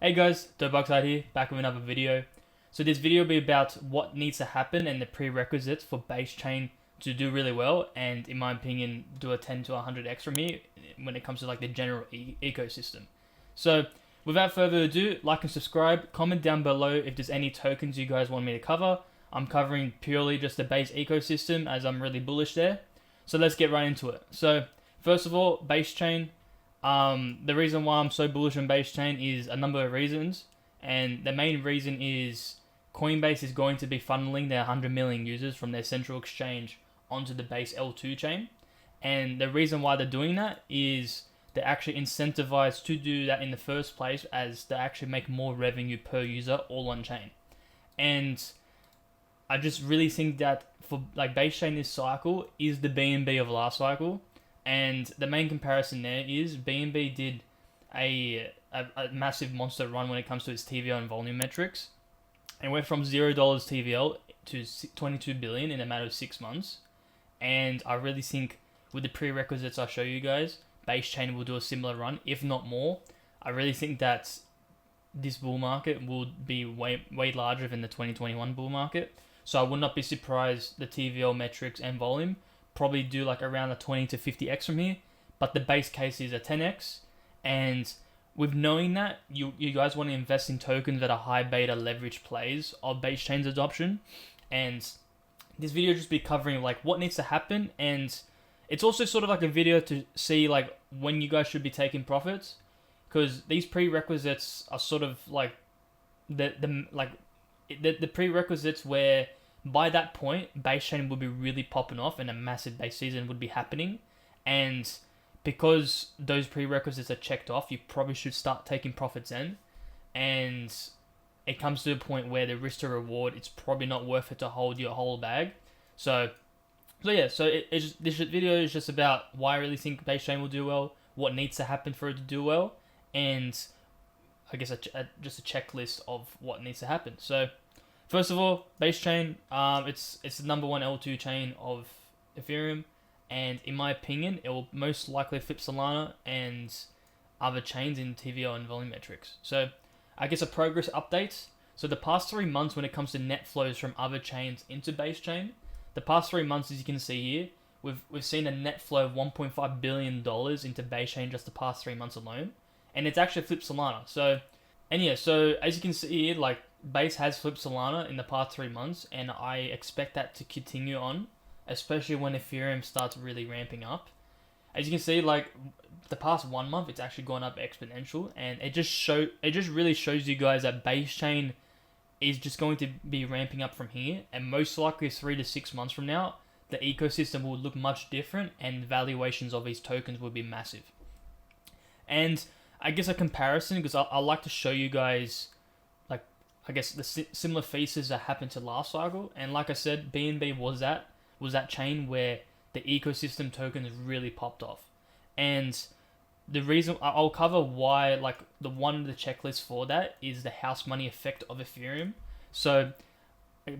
Hey guys, DopeOxide here, back with another video. So this video will be about what needs to happen and the prerequisites for base chain to do really well, and in my opinion, do a 10 to 100x from here when it comes to like the general ecosystem. So without further ado, like and subscribe, comment down below if there's any tokens you guys want me to cover. I'm covering purely just the base ecosystem as I'm really bullish there. So let's get right into it. So first of all, base chain. The reason why I'm so bullish on base chain is a number of reasons, and the main reason is Coinbase is going to be funneling their 100 million users from their central exchange onto the base L2 chain, and the reason why they're doing that is they're actually incentivized to do that in the first place, as they actually make more revenue per user all on chain. And I just really think that for like base chain this cycle is the BNB of last cycle. And the main comparison there is BNB did a massive monster run when it comes to its TVL and volume metrics. And went from $0 TVL to 22 billion in a matter of 6 months. And I really think with the prerequisites I show you guys, base chain will do a similar run, if not more. I really think that this bull market will be way larger than the 2021 bull market. So I would not be surprised the TVL metrics and volume probably do like around a 20 to 50x from here, but the base case is a 10x. And with knowing that, you guys want to invest in tokens that are high beta leverage plays of base chain's adoption. And this video just be covering like what needs to happen, and it's also sort of like a video to see like when you guys should be taking profits, because these prerequisites are sort of like the prerequisites where by that point, base chain would be really popping off and a massive base season would be happening. And because those prerequisites are checked off, you probably should start taking profits in. And it comes to a point where the risk to reward, it's probably not worth it to hold your whole bag. So this video is just about why I really think base chain will do well, what needs to happen for it to do well, and I guess just a checklist of what needs to happen. So first of all, base chain, it's the number one L2 chain of Ethereum, and in my opinion, it will most likely flip Solana and other chains in TVL and volume metrics. So I guess a progress update. So the past 3 months when it comes to net flows from other chains into base chain, the past 3 months, as you can see here, we've seen a net flow of $1.5 billion into base chain just the past 3 months alone, and it's actually flipped Solana. So as you can see here, like base has flipped Solana in the past 3 months, and I expect that to continue on, especially when Ethereum starts really ramping up. As you can see, like the past 1 month, it's actually gone up exponential, and it just really shows you guys that base chain is just going to be ramping up from here, and most likely 3 to 6 months from now, the ecosystem will look much different, and valuations of these tokens will be massive. And I guess a comparison, because I like to show you guys like I guess the similar thesis that happened to last cycle, and like I said, BNB was that chain where the ecosystem tokens really popped off. And the reason I'll cover why, like the one of the checklists for that is the house money effect of Ethereum. So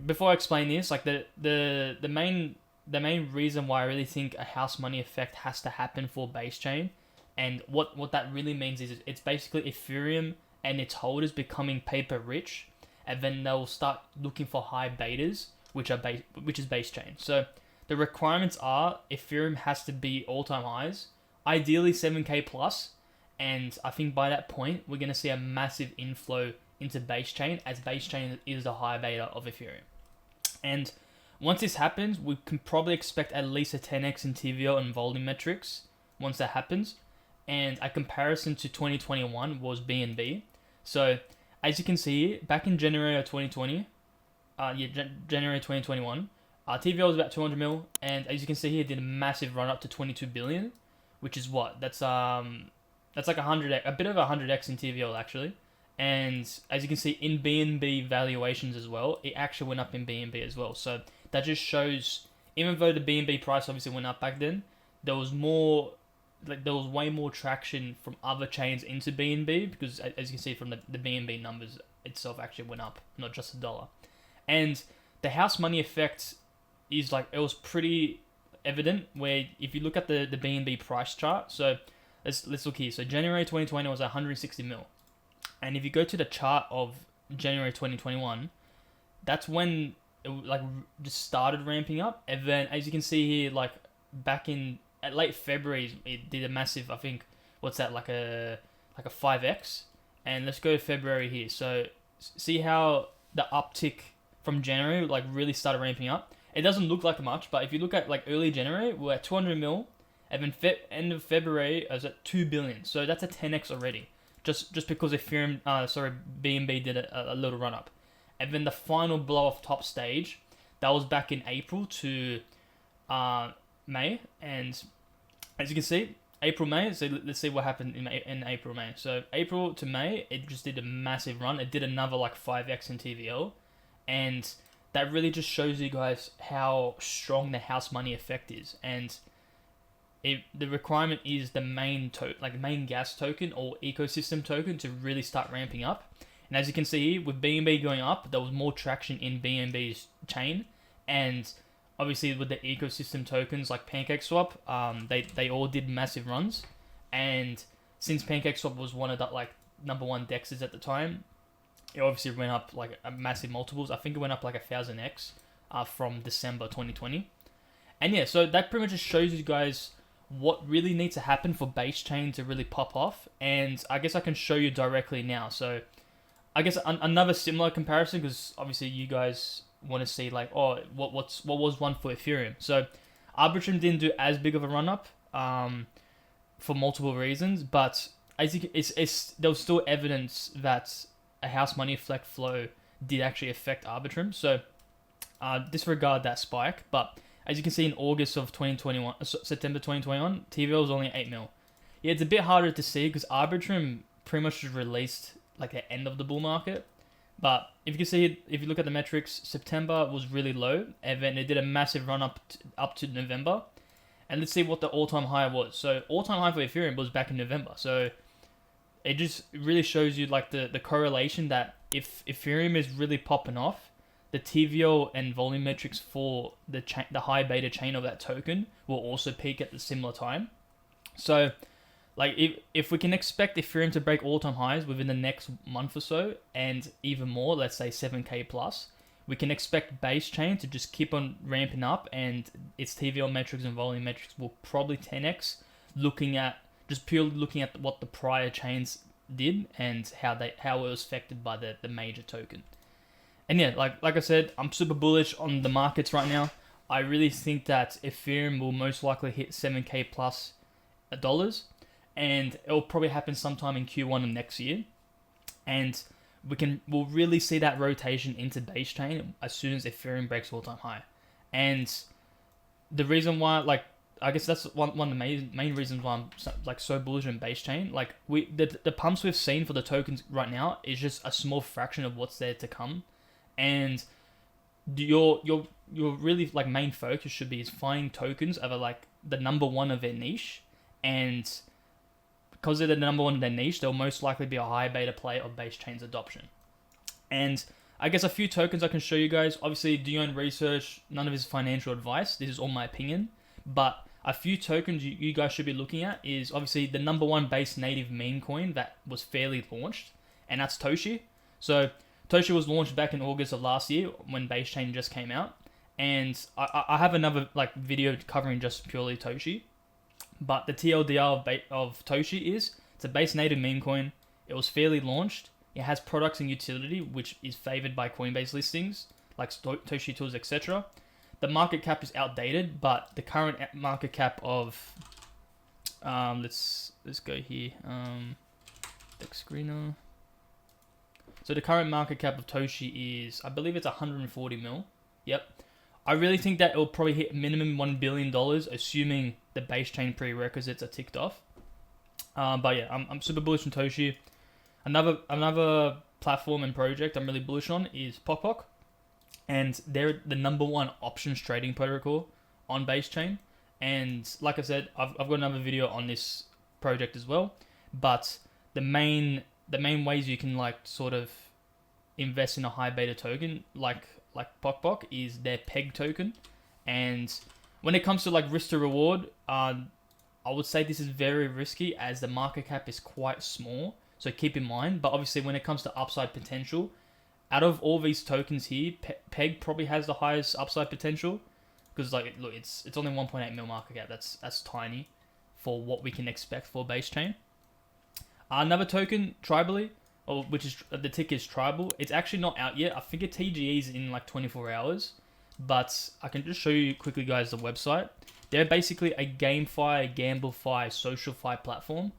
before I explain this, like the main reason why I really think a house money effect has to happen for base chain, and what that really means is it's basically Ethereum and its holders becoming paper rich, and then they'll start looking for high betas, which is base chain. So the requirements are Ethereum has to be all-time highs, ideally 7k plus, and I think by that point we're gonna see a massive inflow into base chain, as base chain is the high beta of Ethereum. And once this happens, we can probably expect at least a 10x in TVL and volume metrics once that happens. And a comparison to 2021 was BNB. So as you can see, back in January of 2020, January 2021, TVL was about 200 mil, and as you can see here, did a massive run up to 22 billion, which is what? That's like a bit of 100x in TVL actually. And as you can see in BNB valuations as well, it actually went up in BNB as well. So that just shows, even though the BNB price obviously went up back then, there was way more traction from other chains into BNB, because as you can see from the BNB numbers itself actually went up, not just a dollar. And the house money effect is like, it was pretty evident where if you look at the BNB price chart. So let's look here. So January 2020 was 160 mil. And if you go to the chart of January 2021, that's when it like just started ramping up. And then as you can see here, like back in at late February, it did a massive, I think, what's that, like a 5x. And let's go to February here. So see how the uptick from January like really started ramping up. It doesn't look like much, but if you look at like early January, we're at 200 mil, and then end of February I was at 2 billion. So that's a 10x already. Just because Ethereum, BNB did a little run up. And then the final blow off top stage, that was back in April to May. And as you can see, April, May, so let's see what happened in April, May. So April to May, it just did a massive run. It did another like 5x in TVL. And that really just shows you guys how strong the house money effect is. And the requirement is the main main gas token or ecosystem token to really start ramping up. And as you can see here, with BNB going up, there was more traction in BNB's chain. And obviously with the ecosystem tokens like PancakeSwap, they all did massive runs. And since PancakeSwap was one of the like number one dexes at the time, it obviously went up like a massive multiples. I think it went up like 1000x from December 2020. And yeah, so that pretty much just shows you guys what really needs to happen for base chain to really pop off. And I guess I can show you directly now. So I guess another similar comparison, because obviously you guys want to see like, oh, what was one for Ethereum. So Arbitrum didn't do as big of a run up for multiple reasons, but as you can, there was still evidence that a house money effect flow did actually affect Arbitrum. So disregard that spike. But as you can see in August of 2021, September 2021, TVL was only 8 mil. Yeah, it's a bit harder to see because Arbitrum pretty much just released like the end of the bull market. But if you can see, if you look at the metrics, September was really low, and then it did a massive run up to November. And let's see what the all-time high was. So all-time high for Ethereum was back in November. So it just really shows you like the correlation that if Ethereum is really popping off, the TVL and volume metrics for the high beta chain of that token will also peak at the similar time. So like if we can expect Ethereum to break all-time highs within the next month or so, and even more, let's say 7K plus, we can expect base chain to just keep on ramping up, and its TVL metrics and volume metrics will probably 10x, purely looking at what the prior chains did and how it was affected by the major token. And yeah, like I said, I'm super bullish on the markets right now. I really think that Ethereum will most likely hit 7K plus dollars, and it will probably happen sometime in Q1 of next year. And we'll really see that rotation into base chain as soon as Ethereum breaks all-time high. And the reason why, like, I guess that's one of the main reasons why I'm so bullish on base chain. Like the pumps we've seen for the tokens right now is just a small fraction of what's there to come. And your really like main focus should be is finding tokens that are like the number one of their niche, and because they're the number one in their niche, they'll most likely be a high beta play of base chain's adoption. And I guess a few tokens I can show you guys. Obviously, do your own research. None of this is financial advice. This is all my opinion. But a few tokens you guys should be looking at is obviously the number one base native meme coin that was fairly launched, and that's Toshi. So Toshi was launched back in August of last year when base chain just came out. And I have another like video covering just purely Toshi. But the TLDR of Toshi is, it's a base native meme coin. It was fairly launched. It has products and utility, which is favored by Coinbase listings, like Toshi Tools, etc. The market cap is outdated, but the current market cap of, let's go here, deck screener. So the current market cap of Toshi is, I believe it's 140 mil. Yep. I really think that it will probably hit minimum $1 billion, assuming the base chain prerequisites are ticked off. But yeah, I'm super bullish on Toshi. Another platform and project I'm really bullish on is PokPok. And they're the number one options trading protocol on base chain. And like I said, I've got another video on this project as well. But the main ways you can like sort of invest in a high beta token like PokPok is their PEG token. And when it comes to like risk to reward, I would say this is very risky as the market cap is quite small. So keep in mind. But obviously, when it comes to upside potential, out of all these tokens here, Peg probably has the highest upside potential. Because like, look, it's only 1.8 mil market cap. That's tiny for what we can expect for base chain. Another token, Tribally, which is the ticker is Tribal. It's actually not out yet. I think it TGE's in like 24 hours. But I can just show you quickly, guys, the website. They're basically a GameFi, GambleFi, SocialFi platform.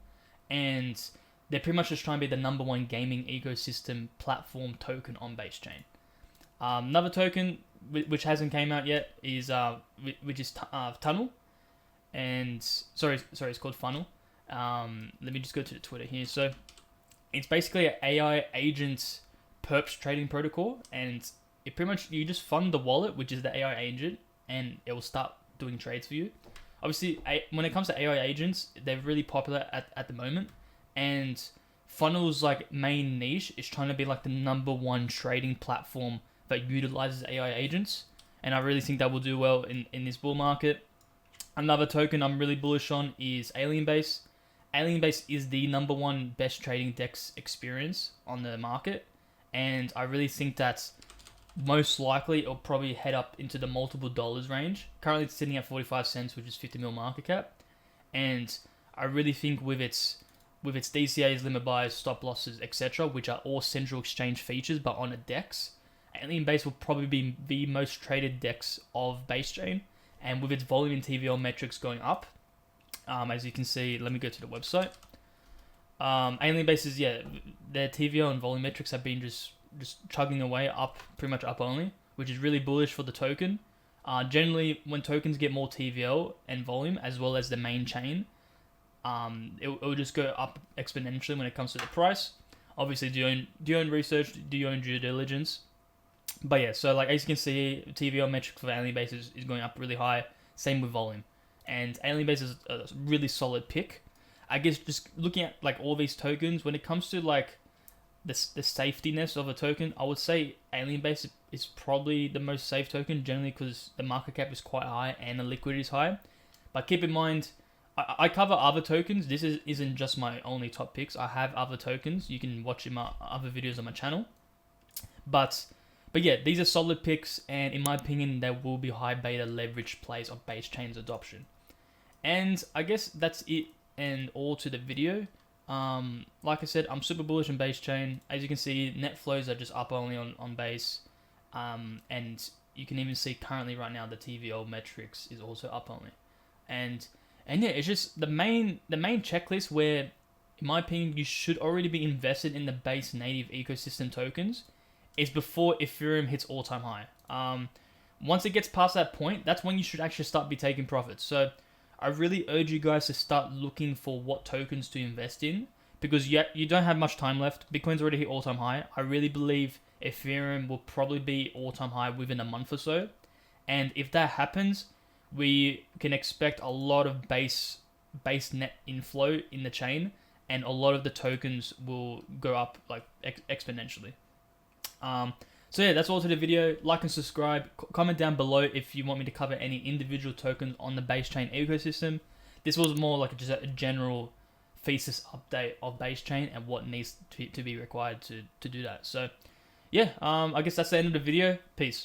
And they're pretty much just trying to be the #1 gaming ecosystem platform token on base chain. Another token which hasn't came out yet is Tunnel, and sorry, it's called Funnel. Let me just go to the Twitter here. So it's basically an AI agent perps trading protocol, and it pretty much, you just fund the wallet, which is the AI agent, and it will start doing trades for you. Obviously, when it comes to AI agents, they're really popular at the moment, and Funnel's like main niche is trying to be like the #1 trading platform that utilizes AI agents, and I really think that will do well in this bull market. Another token I'm really bullish on is Alienbase. Alienbase is the #1 best trading DEX experience on the market, and I really think that most likely it'll probably head up into the multiple dollars range. Currently it's sitting at 45 cents, which is 50 mil market cap, and I really think with its DCAs, limit buys, stop losses, etc., which are all central exchange features but on a DEX, Alienbase will probably be the most traded DEX of base chain, and with its volume and TVL metrics going up, as you can see, let me go to the website. Alienbase is, their TVL and volume metrics have been just chugging away up, pretty much up only, which is really bullish for the token. Generally, when tokens get more TVL and volume, as well as the main chain, it'll just go up exponentially when it comes to the price. Obviously, do your own research, do your own due diligence. But yeah, so like as you can see, TVL metrics for Alienbase is going up really high. Same with volume, and Alienbase is a really solid pick. I guess just looking at like all these tokens, when it comes to like the safetiness of a token, I would say Alienbase is probably the most safe token, generally because the market cap is quite high and the liquidity is high. But keep in mind, I cover other tokens. This isn't just my only top picks. I have other tokens. You can watch in my other videos on my channel. But yeah, these are solid picks, and in my opinion, there will be high beta leverage plays of base chain's adoption. And I guess that's it and all to the video. Like I said, I'm super bullish on base chain. As you can see, net flows are just up only on base. And you can even see currently right now the TVL metrics is also up only. And yeah, it's just the main checklist where, in my opinion, you should already be invested in the base native ecosystem tokens is before Ethereum hits all-time high. Once it gets past that point, that's when you should actually start be taking profits. So I really urge you guys to start looking for what tokens to invest in, because you don't have much time left. Bitcoin's already hit all-time high. I really believe Ethereum will probably be all-time high within a month or so. And if that happens, we can expect a lot of base net inflow in the chain, and a lot of the tokens will go up like exponentially. So yeah, that's all to the video. Like and subscribe. Comment down below if you want me to cover any individual tokens on the base chain ecosystem. This was more like just a general thesis update of base chain and what needs to be required to do that. So yeah, I guess that's the end of the video. Peace.